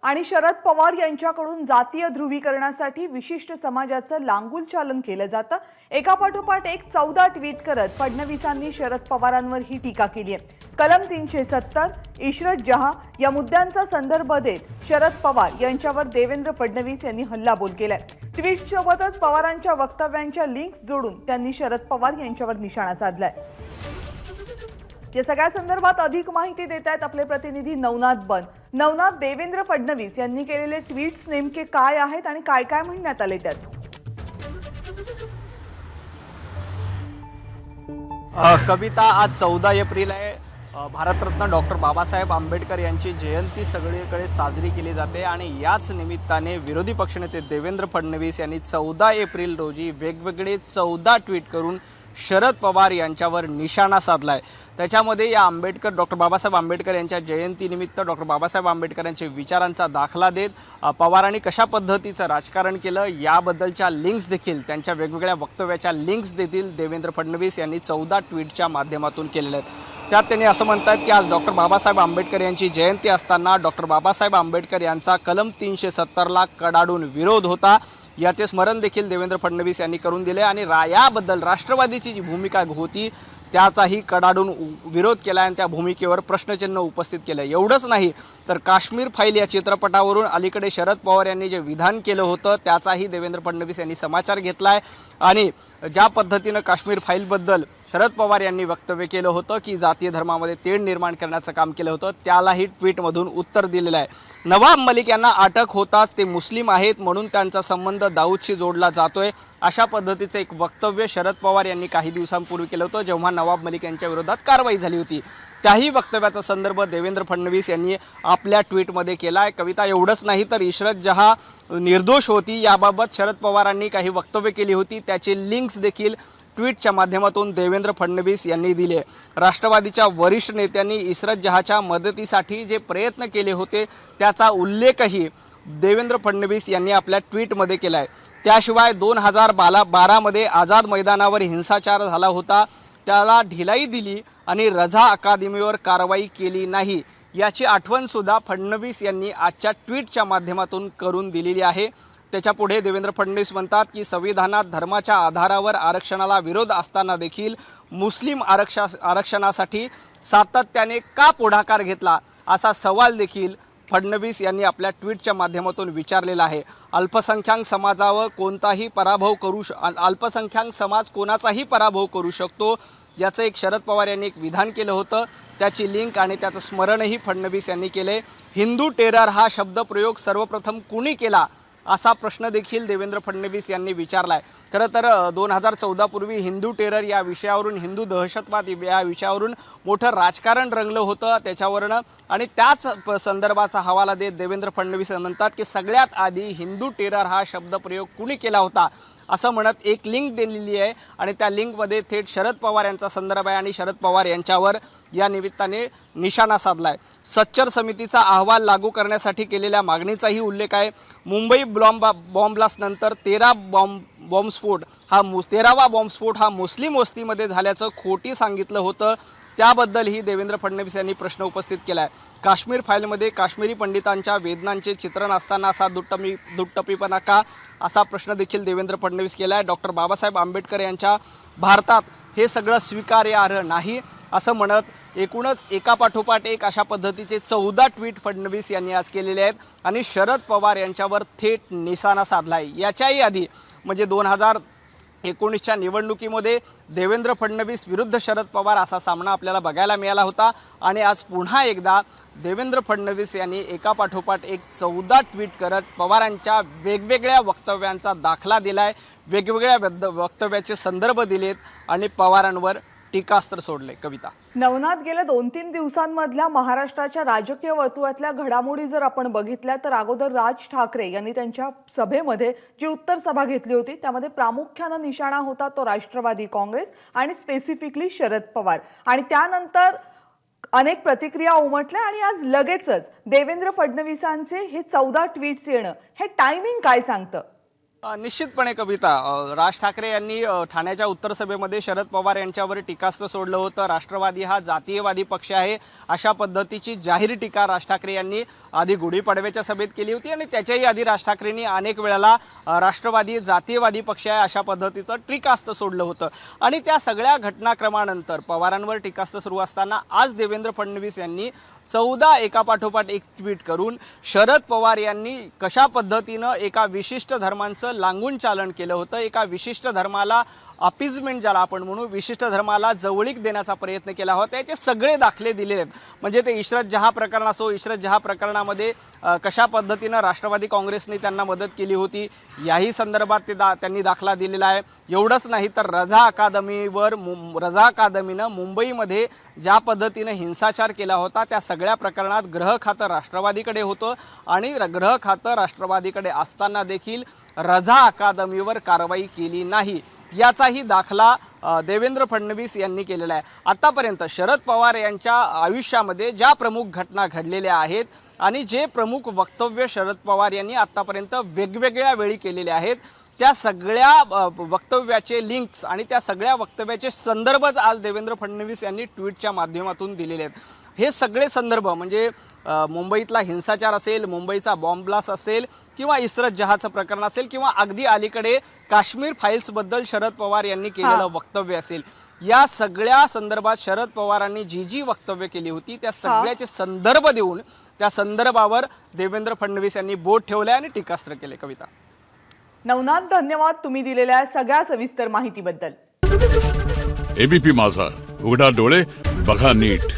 आणि शरद पवार यांच्याकडून जातीय ध्रुवीकरणासाठी विशिष्ट समाजाचं लांगुल चालन केलं जातं। एकापाठोपाठ एक 14 ट्विट करत फडणवीसांनी शरद पवारांवर ही टीका केली आहे। कलम 370 इशरत जहां या मुद्द्यांचा संदर्भ देत शरद पवार यांच्यावर देवेंद्र फडणवीस यांनी हल्लाबोल केलाय। ट्विटसोबतच पवारांच्या वक्तव्यांच्या लिंक्स जोडून त्यांनी शरद पवार यांच्यावर निशाणा साधलाय। या सगळ्या संदर्भात अधिक माहिती देत आहेत आपले प्रतिनिधी नवनाथ बन। नवनाथ, देवेंद्र फडणवीस यांनी केलेले ट्विट्स नेमके काय आहेत आणि काय काय म्हणण्यात आले त्यात? कविता, आज 14 एप्रिल आहे। भारतरत्न डॉक्टर बाबासाहेब आंबेडकर यांची जयंती सगळीकडे साजरी केली जाते आणि याच निमित्ताने विरोधी पक्षनेते देवेंद्र फडणवीस यांनी 14 एप्रिल रोजी वेगवेगळे 14 ट्विट करून शरद पवार यांच्यावर निशाणा साधलाय। त्याच्यामध्ये या डॉक्टर बाबासाहेब आंबेडकर यांच्या जयंतीनिमित्त डॉक्टर बाबासाहेब आंबेडकर यांच्या विचारांचा दाखला देत पवारांनी कशा पद्धतीचं राजकारण केलं याबद्दलच्या लिंक्स देखील, त्यांच्या वेगवेगळ्या वक्तव्याच्या लिंक्स देखील देवेंद्र फडणवीस यांनी 14 ट्विटच्या माध्यमातून केलेल्या आहेत। त्यात त्यांनी असं म्हणतात की आज डॉक्टर बाबासाहेब आंबेडकर यांची जयंती असताना डॉक्टर बाबासाहेब आंबेडकर यांचा कलम 370ला कडाडून विरोध होता, याचे स्मरण देखील देवेंद्र फडणवीस यांनी करून दिले आणि याबद्दल राष्ट्रवादीची जी भूमिका होती त्याचाही कडाडून विरोध केला आणि त्या भूमिकेवर प्रश्नचिन्ह उपस्थित केलं। एवढंच नाही तर काश्मीर फाईल या चित्रपटावरून अलीकडे शरद पवार यांनी जे विधान केलं होतं त्याचाही देवेंद्र फडणवीस यांनी समाचार घेतलाय आणि ज्या पद्धतीनं काश्मीर फाईलबद्दल शरद पवार यांनी वक्तव्य केलं होतं की जातीय धर्मामध्ये तेढ निर्माण करण्याचं काम केलं होतं त्यालाही ट्विटमधून उत्तर दिलेलं आहे। नवाब मलिक यांना अटक होताच ते मुस्लिम आहेत म्हणून त्यांचा संबंध दाऊदशी जोडला जातोय, अशा पद्धतीचं एक वक्तव्य शरद पवार यांनी काही दिवसांपूर्वी केलं होतं जेव्हा नवाब मलिक यांच्या विरोधात कारवाई झाली होती। त्याही वक्तव्याचा संदर्भ देवेंद्र फडणवीस यांनी आपल्या ट्विटमध्ये केला आहे। कविता, एवढंच नाही तर इशरत जहां निर्दोष होती याबाबत शरद पवारांनी काही वक्तव्य केली होती, त्याचे लिंक्स देखील ट्विटच्या माध्यमातून देवेंद्र फडणवीस यांनी दिले। राष्ट्रवादीच्या वरिष्ठ नेत्यांनी इशरत जहांच्या मदतीसाठी जे प्रयत्न केले होते त्याचा उल्लेखही देवेंद्र फडणवीस यांनी आपल्या ट्विटमध्ये केला आहे। त्याशिवाय 2012 मध्ये आझाद मैदानावर हिंसाचार झाला होता, त्याला ढिलाई दिली आणि रझा अकादमीवर कारवाई केली नाही, याची आठवणसुद्धा फडणवीस यांनी आजच्या ट्विटच्या माध्यमातून करून दिलेली आहे। त्याच्यापुढे देवेंद्र फडणवीस म्हणतात की संविधानात धर्माच्या आधारावर आरक्षणाला विरोध असताना देखील मुस्लिम आरक्षणासाठी सातत्याने का पुढाकार घेतला, असा सवाल देखील फडणवीस यांनी आपल्या ट्विटच्या माध्यमातून विचारलेला आहे। अल्पसंख्याक समाजावर कोणताही पराभव अल्पसंख्याक समाज कोणाचाही पराभव करू शकतो, याचं एक शरद पवार यांनी एक विधान केलं होतं, त्याची लिंक आणि त्याचं स्मरणही फडणवीस यांनी केले। हिंदू टेरर हा शब्दप्रयोग सर्वप्रथम कुणी केला, असा प्रश्न देखील देवेंद्र फडणवीस यांनी विचारला आहे। खरं तर 2014 पूर्वी हिंदू टेरर या विषयावरून, हिंदू दहशतवाद या विषयावरून मोठं राजकारण रंगलं होतं त्याच्यावरनं, आणि त्याच संदर्भाचा हवाला देत देवेंद्र फडणवीस म्हणतात की सगळ्यात आधी हिंदू टेरर हा शब्दप्रयोग कुणी केला होता, असं म्हणत एक लिंक दिलेली आहे आणि त्या लिंकमध्ये थेट शरद पवार यांचा संदर्भ आहे आणि शरद पवार यांच्यावर या निमित्ताने निशाणा साधलाय। सच्चर समितीचा अहवाल लागू करण्यासाठी केलेल्या मागणीचाही उल्लेख आहे। मुंबई बॉम्ब ब्लास्ट नंतर 13वा बॉम्बस्फोट हा मुस्लिम वस्तीमध्ये झाल्याचं खोटी सांगितलं होतं, त्याबद्दलही देवेंद्र फडणवीस यांनी प्रश्न उपस्थित केला आहे। काश्मीर फाईलमध्ये काश्मीरी पंडितांच्या वेदनांचे चित्रण असताना असा दुट्टप्पीपणा का, असा प्रश्न देखील देवेंद्र फडणवीस केला आहे। डॉक्टर बाबासाहेब आंबेडकर यांच्या भारतात हे सगळं स्वीकार्यार्ह नाही, असं म्हणत एकूणच एकापाठोपाठ एक अशा पद्धतीचे 14 ट्विट फडणवीस यांनी आज केलेले आहेत आणि शरद पवार यांच्यावर थेट निशाणा साधला आहे। याच्याही आधी म्हणजे 2019च्या निवडणुकीमध्ये देवेंद्र फडणवीस विरुद्ध शरद पवार असा सामना आपल्याला बघायला मिळाला होता आणि आज पुन्हा एकदा देवेंद्र फडणवीस यांनी एकापाठोपाठ एक 14 ट्विट करत पवारांच्या वेगवेगळ्या वक्तव्यांचा दाखला दिलाय, वेगवेगळ्या वक्तव्याचे संदर्भ दिलेत आणि पवारांवर टीकास्त्र सोडले। कविता, नवनाथ, गेल्या 2-3 दिवसांमधल्या महाराष्ट्राच्या राजकीय वर्तुळातल्या घडामोडी जर आपण बघितल्या तर अगोदर राज ठाकरे यांनी त्यांच्या सभेमध्ये जी उत्तर सभा घेतली होती त्यामध्ये प्रामुख्याने निशाणा होता तो राष्ट्रवादी काँग्रेस आणि स्पेसिफिकली शरद पवार, आणि त्यानंतर अनेक प्रतिक्रिया उमटल्या आणि आज लगेचच देवेंद्र फडणवीसांचे हे 14 ट्विट्स येणं, हे टायमिंग काय सांगतं? निश्चितपणे कविता, राज ठाकरे यांनी ठाण्याच्या उत्तर सभेमध्ये शरद पवार यांच्यावर टीकास्त्र सोडलं होतं. राष्ट्रवादी हा जातीयवादी पक्ष आहे अशा पद्धतीची जाहीर टीका राज ठाकरे यांनी आधी गुढीपाडव्याच्या सभेत केली होती आणि त्याच्याही आधी राज ठाकरेंनी अनेक वेळेला राष्ट्रवादी जातीयवादी पक्ष आहे अशा पद्धतीचं टीकास्त्र सोडलं होतं. आणि त्या सगळ्या घटनाक्रमानंतर पवारांवर टीकास्त्र सुरू असताना आज देवेंद्र फडणवीस यांनी 14 एकापाठोपाठ एक ट्विट करून शरद पवार यांनी कशा पद्धतीनं एका विशिष्ट धर्मांचं लांगून चालन केलं होतं, एका विशिष्ट धर्माला अपीजमेंट ज्याला आपण म्हणू, विशिष्ट धर्माला जवळीक देण्याचा प्रयत्न केला होता, याचे सगळे दाखले दिलेले आहेत. म्हणजे ते इशरत जहाँ प्रकरण असो, इशरत जहाँ प्रकरणामध्ये कशा पद्धतीनं राष्ट्रवादी काँग्रेसने त्यांना मदत केली होती याही संदर्भात त्यांनी दाखला दिलेला आहे. एवढंच नाही तर रझा अकादमीनं मुंबईमध्ये ज्या पद्धतीनं हिंसाचार केला होता त्या सगळ्या प्रकरणात गृह खातं राष्ट्रवादीकडे होतं आणि गृह खातं राष्ट्रवादीकडे असताना देखील रझा अकादमीवर कारवाई केली नाही याचाही दाखला देवेंद्र फडणवीस यांनी केलेला आहे. आतापर्यंत शरद पवार यांच्या आयुष्यामध्ये ज्या प्रमुख घटना घडलेल्या आहेत आणि जे प्रमुख वक्तव्य शरद पवार यांनी आतापर्यंत वेगवेगळ्या वेळी केलेले आहेत त्या सगळ्या वक्तव्याचे लिंक्स आणि त्या सगळ्या वक्तव्याचे संदर्भच आज देवेंद्र फडणवीस यांनी ट्विटच्या माध्यमातून दिलेले आहेत. हे सगळे संदर्भ म्हणजे मुंबईतला हिंसाचार असेल, मुंबईचा बॉम्ब ब्लास्ट असेल किंवा इशरत जहाँचं प्रकरण असेल किंवा अगदी अलीकडे काश्मीर फाईल्सबद्दल शरद पवार यांनी केलेलं वक्तव्य असेल, या सगळ्या संदर्भात शरद पवारांनी जी वक्तव्य केली होती त्या सगळ्याचे संदर्भ देऊन त्या संदर्भावर देवेंद्र फडणवीस यांनी बोट ठेवले आणि टीकास्त्र केले. कविता. नवनाथ, धन्यवाद तुम्ही दिलेल्या सगळ्या सविस्तर माहितीबद्दल. एबीपी माझा, उघडा डोळे बघा नीट.